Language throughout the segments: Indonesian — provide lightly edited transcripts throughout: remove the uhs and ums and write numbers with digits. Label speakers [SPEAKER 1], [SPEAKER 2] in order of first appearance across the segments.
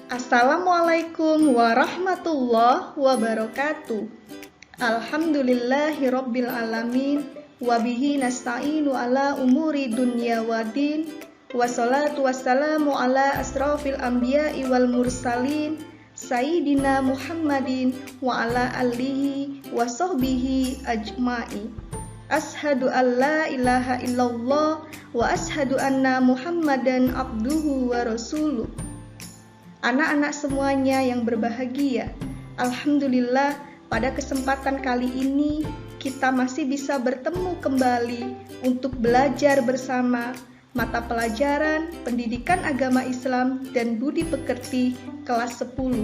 [SPEAKER 1] Assalamualaikum warahmatullahi wabarakatuh. Alhamdulillahirabbil alamin wa bihi nasta'inu ala umuri dunya waddin. Wassalatu wassalamu ala asrofil anbiya'i wal mursalin Sayyidina Muhammadin wa ala alihi wa sahbihi ajma'i. Ashhadu an la ilaha illallah wa ashhadu anna Muhammadan abduhu wa rasuluh. Anak-anak semuanya yang berbahagia, alhamdulillah pada kesempatan kali ini kita masih bisa bertemu kembali untuk belajar bersama mata pelajaran Pendidikan Agama Islam dan Budi Pekerti kelas 10.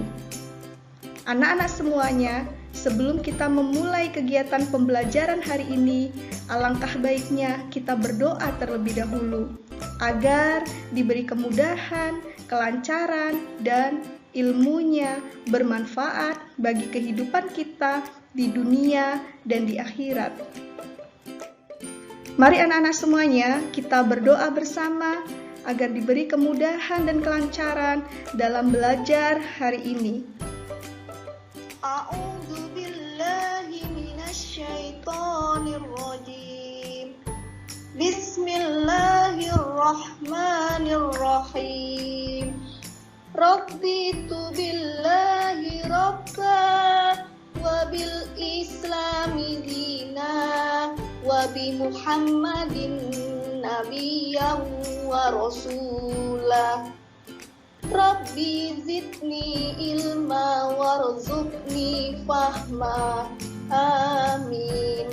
[SPEAKER 1] Anak-anak semuanya, sebelum kita memulai kegiatan pembelajaran hari ini, alangkah baiknya kita berdoa terlebih dahulu agar diberi kemudahan, kelancaran, dan ilmunya bermanfaat bagi kehidupan kita di dunia dan di akhirat. Mari anak-anak semuanya, kita berdoa bersama agar diberi kemudahan dan kelancaran dalam belajar hari ini.
[SPEAKER 2] A'udzu billahi minasyaitonir rajim. Bismillahirrahmanirrahim. Raditu billahi rabba wa bil islami dina wa bi Muhammadin nabiyyan wa rasulah. Rabbi zidni ilma warzuqni fahma. Amin.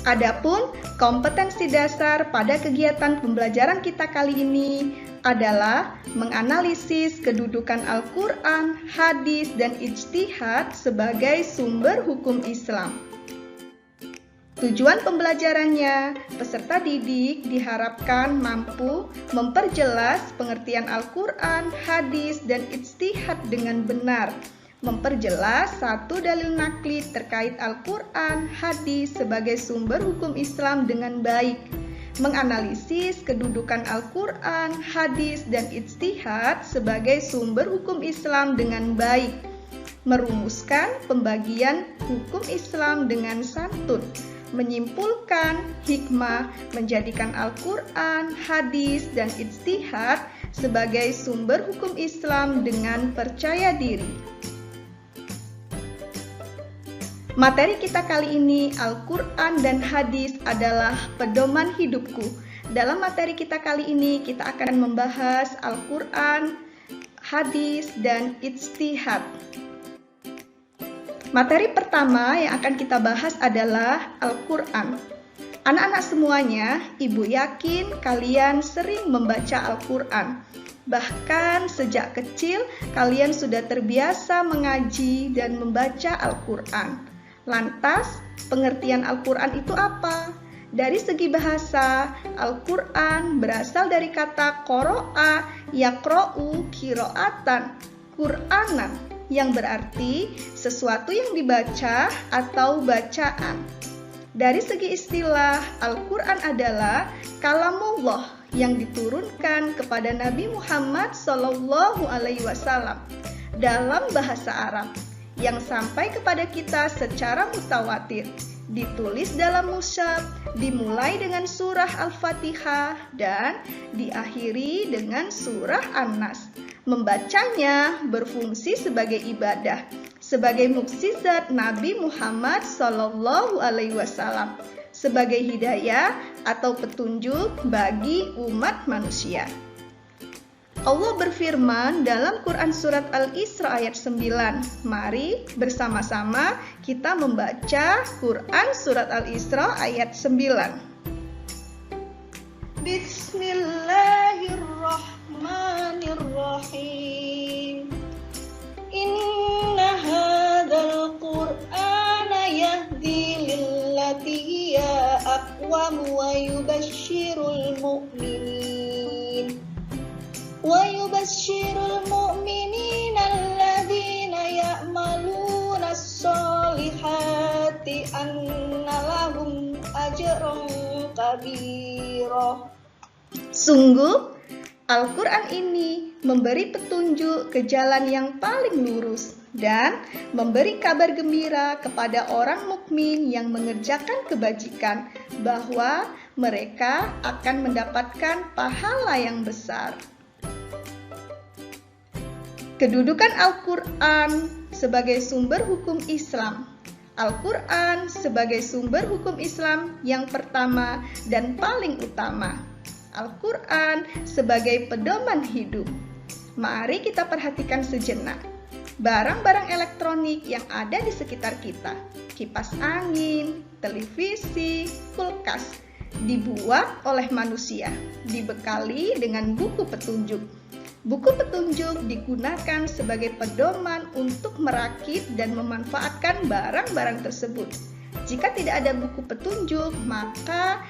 [SPEAKER 1] Adapun kompetensi dasar pada kegiatan pembelajaran kita kali ini adalah menganalisis kedudukan Al-Quran, hadis, dan ijtihad sebagai sumber hukum Islam. Tujuan pembelajarannya, peserta didik diharapkan mampu memperjelas pengertian Al-Quran, hadis, dan ijtihad dengan benar, memperjelas satu dalil nakli terkait Al-Quran, hadis sebagai sumber hukum Islam dengan baik, menganalisis kedudukan Al-Quran, hadis, dan ijtihad sebagai sumber hukum Islam dengan baik, merumuskan pembagian hukum Islam dengan santun, menyimpulkan hikmah menjadikan Al-Quran, hadis, dan ijtihad sebagai sumber hukum Islam dengan percaya diri. Materi kita kali ini, Al-Quran dan hadis adalah pedoman hidupku. Dalam materi kita kali ini, kita akan membahas Al-Quran, hadis, dan ijtihad. Materi pertama yang akan kita bahas adalah Al-Quran. Anak-anak semuanya, Ibu yakin kalian sering membaca Al-Quran. Bahkan sejak kecil, kalian sudah terbiasa mengaji dan membaca Al-Quran. Lantas, pengertian Al-Quran itu apa? Dari segi bahasa, Al-Quran berasal dari kata qoro'a, yaqro'u, qira'atan, Qur'anan, yang berarti sesuatu yang dibaca atau bacaan. Dari segi istilah, Al-Quran adalah kalamullah yang diturunkan kepada Nabi Muhammad SAW dalam bahasa Arab, yang sampai kepada kita secara mutawatir, ditulis dalam mushaf, dimulai dengan surah Al-Fatihah dan diakhiri dengan surah An-Nas. Membacanya berfungsi sebagai ibadah, sebagai mukjizat Nabi Muhammad SAW, sebagai hidayah atau petunjuk bagi umat manusia. Allah berfirman dalam Quran Surat Al-Isra ayat 9. Mari bersama-sama kita membaca Quran Surat Al-Isra ayat 9.
[SPEAKER 2] Bismillahirrahmanirrahim. Inna hadzal Qur'ana yahdi lillati hiya aqwam wa yubashshirul mu'minin alladzina ya'maluna as-solihati anna lahum ajran kabira.
[SPEAKER 1] Sungguh, Al-Quran ini memberi petunjuk ke jalan yang paling lurus dan memberi kabar gembira kepada orang mukmin yang mengerjakan kebajikan bahwa mereka akan mendapatkan pahala yang besar. Kedudukan Al-Quran sebagai sumber hukum Islam. Al-Quran sebagai sumber hukum Islam yang pertama dan paling utama. Al-Quran sebagai pedoman hidup. Mari kita perhatikan sejenak. Barang-barang elektronik yang ada di sekitar kita, kipas angin, televisi, kulkas, dibuat oleh manusia, dibekali dengan buku petunjuk. Buku petunjuk digunakan sebagai pedoman untuk merakit dan memanfaatkan barang-barang tersebut. Jika tidak ada buku petunjuk, maka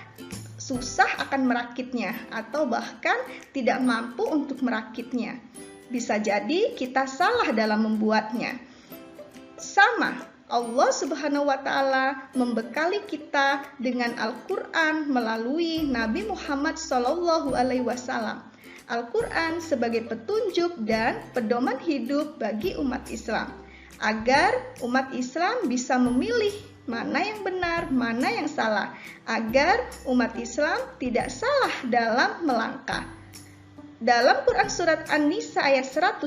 [SPEAKER 1] susah akan merakitnya atau bahkan tidak mampu untuk merakitnya. Bisa jadi kita salah dalam membuatnya. Sama, Allah Subhanahu wa Ta'ala membekali kita dengan Al-Quran melalui Nabi Muhammad SAW. Al-Quran sebagai petunjuk dan pedoman hidup bagi umat Islam, agar umat Islam bisa memilih mana yang benar, mana yang salah, agar umat Islam tidak salah dalam melangkah. Dalam Quran Surat An-Nisa ayat 105,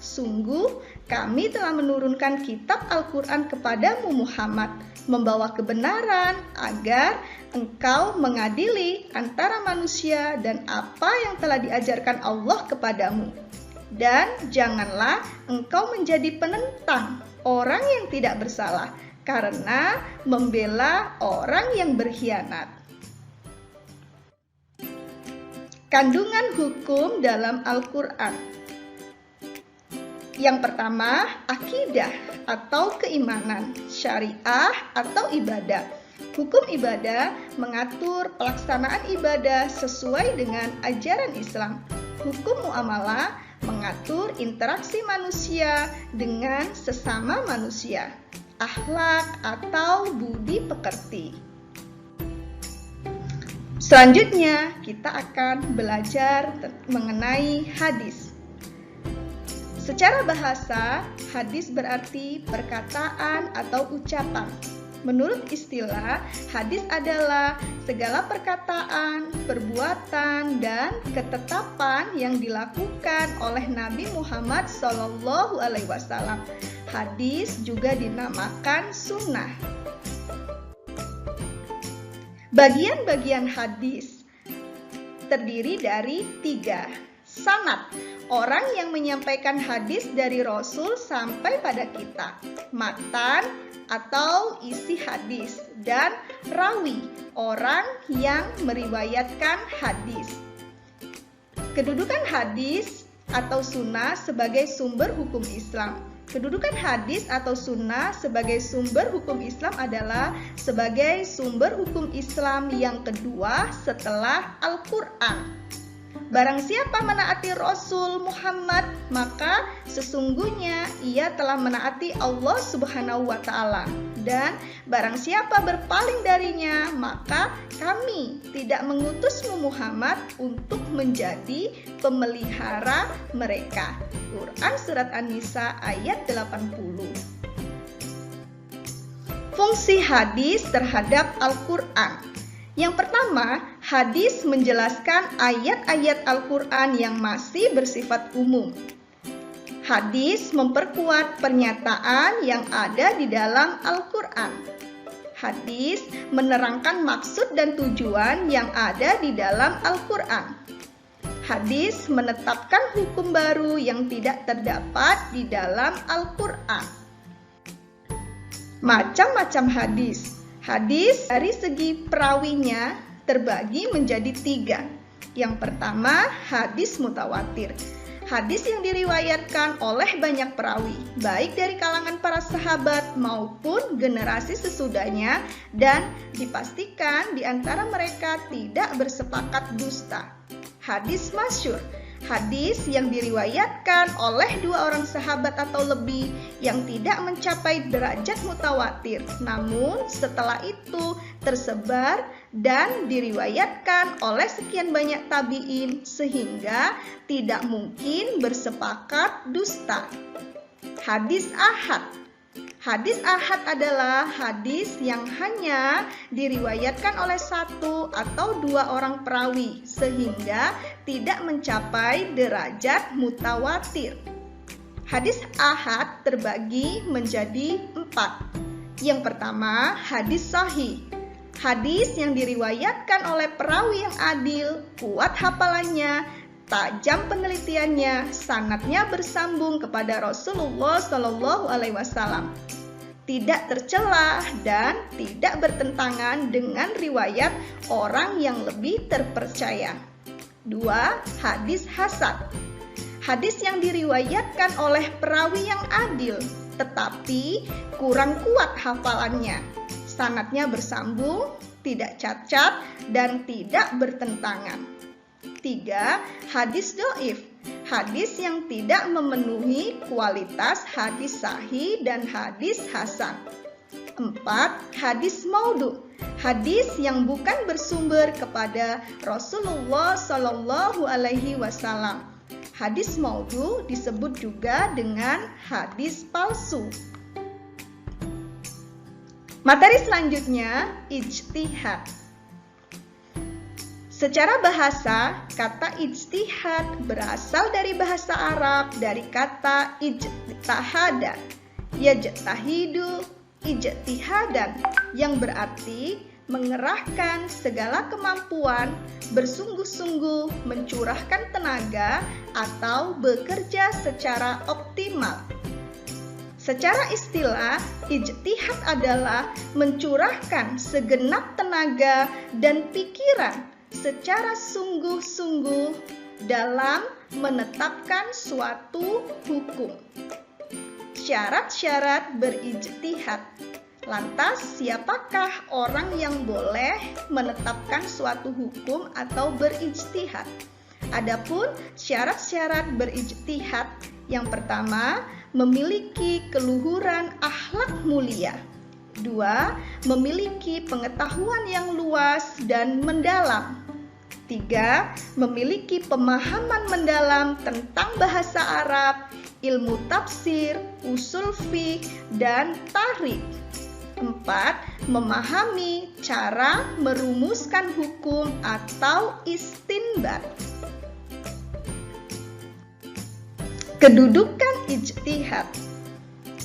[SPEAKER 1] sungguh kami telah menurunkan kitab Al-Quran kepadamu Muhammad, membawa kebenaran agar engkau mengadili antara manusia dan apa yang telah diajarkan Allah kepadamu. Dan janganlah engkau menjadi penentang orang yang tidak bersalah, karena membela orang yang berkhianat. Kandungan hukum dalam Al-Quran. Yang pertama, akidah atau keimanan, syariah atau ibadah. Hukum ibadah mengatur pelaksanaan ibadah sesuai dengan ajaran Islam. Hukum muamalah mengatur interaksi manusia dengan sesama manusia. Akhlak atau budi pekerti. Selanjutnya kita akan belajar mengenai hadis. Secara bahasa, hadis berarti perkataan atau ucapan. Menurut istilah, hadis adalah segala perkataan, perbuatan, dan ketetapan yang dilakukan oleh Nabi Muhammad SAW. Hadis juga dinamakan sunnah. Bagian-bagian hadis terdiri dari 3. Sanad, orang yang menyampaikan hadis dari Rasul sampai pada kita. Matan atau isi hadis. Dan rawi, orang yang meriwayatkan hadis. Kedudukan hadis atau sunnah sebagai sumber hukum Islam. Kedudukan hadis atau sunnah sebagai sumber hukum Islam adalah sebagai sumber hukum Islam yang kedua setelah Al-Quran. Barang siapa menaati Rasul Muhammad, maka sesungguhnya ia telah menaati Allah Subhanahu wa Ta'ala. Dan barang siapa berpaling darinya, maka kami tidak mengutusmu Muhammad untuk menjadi pemelihara mereka. Quran Surat An-Nisa ayat 80. Fungsi hadis terhadap Al-Quran. Yang pertama, hadis menjelaskan ayat-ayat Al-Quran yang masih bersifat umum. Hadis memperkuat pernyataan yang ada di dalam Al-Quran. Hadis menerangkan maksud dan tujuan yang ada di dalam Al-Quran. Hadis menetapkan hukum baru yang tidak terdapat di dalam Al-Quran. Macam-macam hadis. Hadis dari segi perawinya terbagi menjadi 3. Yang pertama, hadis mutawatir. Hadis yang diriwayatkan oleh banyak perawi, baik dari kalangan para sahabat maupun generasi sesudahnya, dan dipastikan di antara mereka tidak bersepakat dusta. Hadis masyhur. Hadis yang diriwayatkan oleh 2 orang sahabat atau lebih yang tidak mencapai derajat mutawatir, namun setelah itu tersebar dan diriwayatkan oleh sekian banyak tabi'in sehingga tidak mungkin bersepakat dusta. Hadis ahad. Hadis ahad adalah hadis yang hanya diriwayatkan oleh satu atau dua orang perawi sehingga tidak mencapai derajat mutawatir. Hadis ahad terbagi menjadi 4. Yang pertama, hadis sahih. Hadis yang diriwayatkan oleh perawi yang adil, kuat hafalannya, tajam penelitiannya, sanadnya bersambung kepada Rasulullah SAW. Tidak tercelah dan tidak bertentangan dengan riwayat orang yang lebih terpercaya. 2. Hadis hasan. Hadis yang diriwayatkan oleh perawi yang adil, tetapi kurang kuat hafalannya. Sanadnya bersambung, tidak cacat, dan tidak bertentangan. 3. Hadis dhaif. Hadis yang tidak memenuhi kualitas hadis sahih dan hadis hasan. 4. Hadis maudhu. Hadis yang bukan bersumber kepada Rasulullah SAW. Hadis maudhu disebut juga dengan hadis palsu. Materi selanjutnya, ijtihad. Secara bahasa, kata ijtihad berasal dari bahasa Arab dari kata ijtahada, yajtahidu, ijtihadan, yang berarti mengerahkan segala kemampuan, bersungguh-sungguh, mencurahkan tenaga, atau bekerja secara optimal. Secara istilah, ijtihad adalah mencurahkan segenap tenaga dan pikiran secara sungguh-sungguh dalam menetapkan suatu hukum. Syarat-syarat berijtihad. Lantas, siapakah orang yang boleh menetapkan suatu hukum atau berijtihad? Adapun syarat-syarat berijtihad, yang pertama, memiliki keluhuran akhlak mulia. 2. Memiliki pengetahuan yang luas dan mendalam. 3. Memiliki pemahaman mendalam tentang bahasa Arab, ilmu tafsir, usul fiqh, dan tahrif. 4. Memahami cara merumuskan hukum atau istinbat. Kedudukan ijtihad.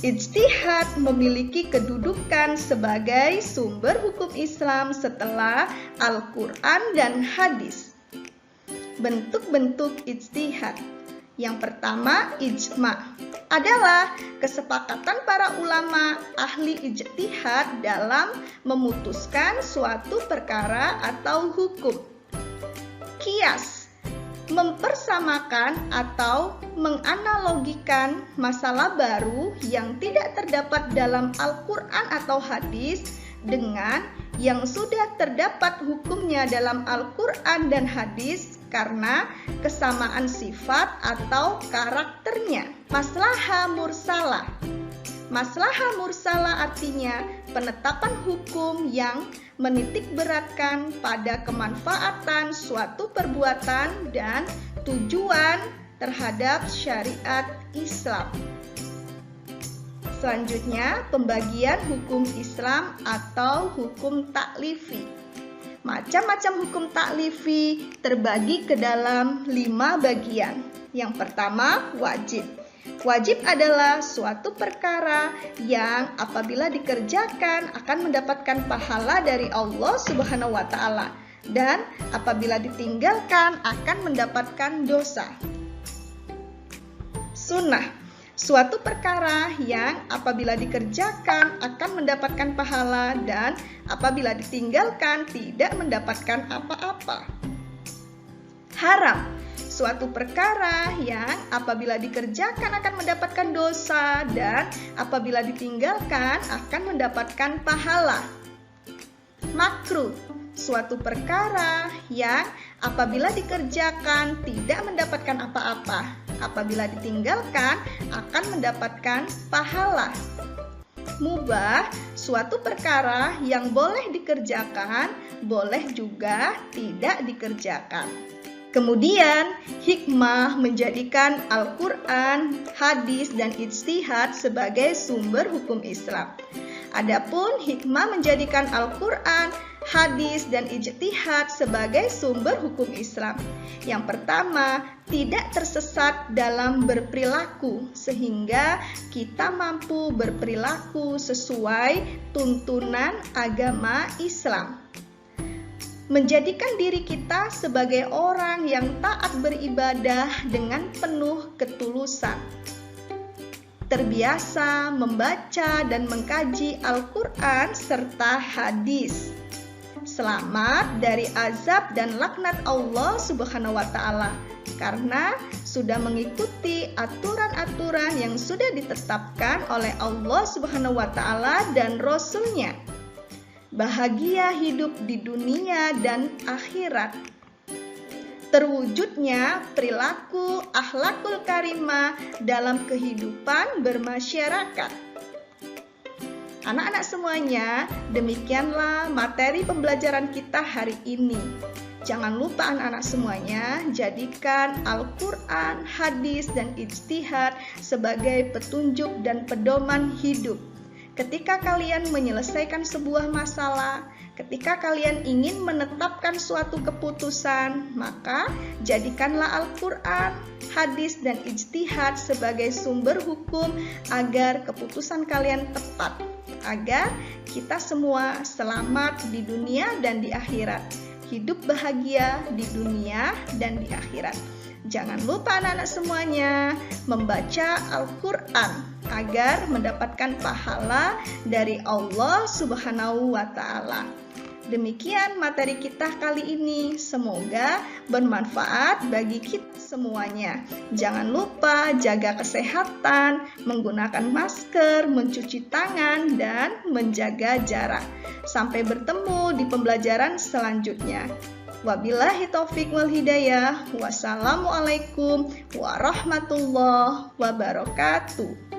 [SPEAKER 1] Ijtihad memiliki kedudukan sebagai sumber hukum Islam setelah Al-Quran dan hadis. Bentuk-bentuk ijtihad. Yang pertama, ijma' adalah kesepakatan para ulama ahli ijtihad dalam memutuskan suatu perkara atau hukum. Qiyas, mempersamakan atau menganalogikan masalah baru yang tidak terdapat dalam Al-Quran atau hadis dengan yang sudah terdapat hukumnya dalam Al-Quran dan hadis karena kesamaan sifat atau karakternya. Maslahah mursalah. Maslahah mursalah artinya penetapan hukum yang menitik beratkan pada kemanfaatan suatu perbuatan dan tujuan terhadap syariat Islam. Selanjutnya, pembagian hukum Islam atau hukum taklifi. Macam-macam hukum taklifi terbagi ke dalam 5 bagian. Yang pertama, wajib. Wajib adalah suatu perkara yang apabila dikerjakan akan mendapatkan pahala dari Allah Subhanahu wa Ta'ala, dan apabila ditinggalkan akan mendapatkan dosa. Sunnah, suatu perkara yang apabila dikerjakan akan mendapatkan pahala dan apabila ditinggalkan tidak mendapatkan apa-apa. Haram, suatu perkara yang apabila dikerjakan akan mendapatkan dosa dan apabila ditinggalkan akan mendapatkan pahala. Makruh, suatu perkara yang apabila dikerjakan tidak mendapatkan apa-apa, apabila ditinggalkan akan mendapatkan pahala. Mubah, suatu perkara yang boleh dikerjakan, boleh juga tidak dikerjakan. Kemudian, hikmah menjadikan Al-Quran, hadis, dan ijtihad sebagai sumber hukum Islam. Adapun hikmah menjadikan Al-Quran, hadis, dan ijtihad sebagai sumber hukum Islam. Yang pertama, tidak tersesat dalam berperilaku, sehingga kita mampu berperilaku sesuai tuntunan agama Islam. Menjadikan diri kita sebagai orang yang taat beribadah dengan penuh ketulusan. Terbiasa membaca dan mengkaji Al-Quran serta hadis. Selamat dari azab dan laknat Allah Subhanahu wa Ta'ala, karena sudah mengikuti aturan-aturan yang sudah ditetapkan oleh Allah Subhanahu wa Ta'ala dan Rasul-Nya. Bahagia hidup di dunia dan akhirat. Terwujudnya perilaku akhlakul karimah dalam kehidupan bermasyarakat. Anak-anak semuanya, demikianlah materi pembelajaran kita hari ini. Jangan lupa anak-anak semuanya, jadikan Al-Quran, hadis, dan ijtihad sebagai petunjuk dan pedoman hidup. Ketika kalian menyelesaikan sebuah masalah, ketika kalian ingin menetapkan suatu keputusan, maka jadikanlah Al-Quran, hadis, dan ijtihad sebagai sumber hukum agar keputusan kalian tepat, agar kita semua selamat di dunia dan di akhirat, hidup bahagia di dunia dan di akhirat. Jangan lupa anak-anak semuanya membaca Al-Quran agar mendapatkan pahala dari Allah Subhanahu wa Ta'ala. Demikian materi kita kali ini, semoga bermanfaat bagi kita semuanya. Jangan lupa jaga kesehatan, menggunakan masker, mencuci tangan, dan menjaga jarak. Sampai bertemu di pembelajaran selanjutnya. Wabillahi taufik wal hidayah. Wassalamualaikum warahmatullahi wabarakatuh.